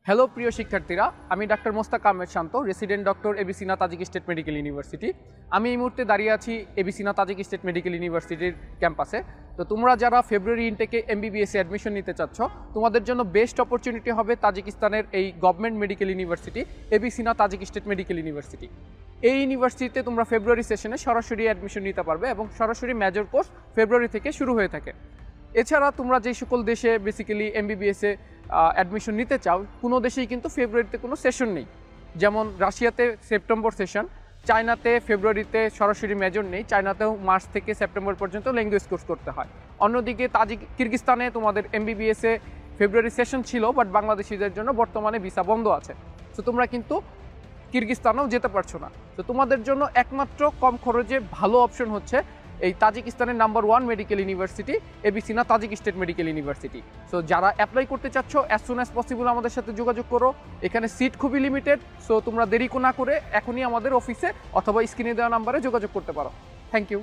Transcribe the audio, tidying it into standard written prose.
Hello প্রিয় শিক্ষার্থীরা, আমি ডাক্তার মোস্তাক আহমেদ শান্ত, রেসিডেন্ট ডক্টর এবিসি সিনা তাজিক স্টেট মেডিকেল ইউনিভার্সিটি। আমি এই মুহূর্তে দাঁড়িয়ে আছি এবিসি সিনা তাজিক স্টেট মেডিকেল ইউনিভার্সিটির ক্যাম্পাসে। তো তোমরা যারা ফেব্রুয়ারি ইনটেকে এমবিবিএসে অ্যাডমিশন নিতে চাচ্ছ, তোমাদের জন্য বেস্ট অপরচুনিটি হবে তাজিকিস্তানের এই government medical university Avicenna Tajik state medical university. এই ইউনিভার্সিটিতে তোমরা ফেব্রুয়ারি সেশনে সরাসরি অ্যাডমিশন নিতে পারবে এবং সরাসরি মেজর কোর্স ফেব্রুয়ারি থেকে শুরু হয়ে থাকে। এছাড়া তোমরা যে সকল দেশে বেসিক্যালি এমবিবিএসে অ্যাডমিশন নিতে চাও, কোনো দেশেই কিন্তু ফেব্রুয়ারিতে কোনো সেশন নেই। যেমন রাশিয়াতে সেপ্টেম্বর সেশন, চায়নাতে ফেব্রুয়ারিতে সরাসরি মেজর নেই, চায়নাতেও মার্চ থেকে সেপ্টেম্বর পর্যন্ত ল্যাঙ্গুয়েজ কোর্স করতে হয়। অন্যদিকে কিরগিস্তানে তোমাদের এমবিবিএসে ফেব্রুয়ারি সেশন ছিল, বাট বাংলাদেশিদের জন্য বর্তমানে ভিসা বন্ধ আছে। তো তোমরা কিন্তু কিরগিস্তানেও যেতে পারছো না। তো তোমাদের জন্য একমাত্র কম খরচে ভালো অপশন হচ্ছে এই তাজিকিস্তানের number 1 medical university Avicenna Tajik state medical university. So যারা অ্যাপ্লাই করতে চাচ্ছ, অ্যাজ সুন অ্যাজ পসিবল আমাদের সাথে যোগাযোগ করো। এখানে সিট খুবই লিমিটেড, সো তোমরা দেরি না করে এখনই আমাদের অফিসে অথবা স্ক্রিনে দেওয়া নাম্বারে যোগাযোগ করতে পারো। Thank you.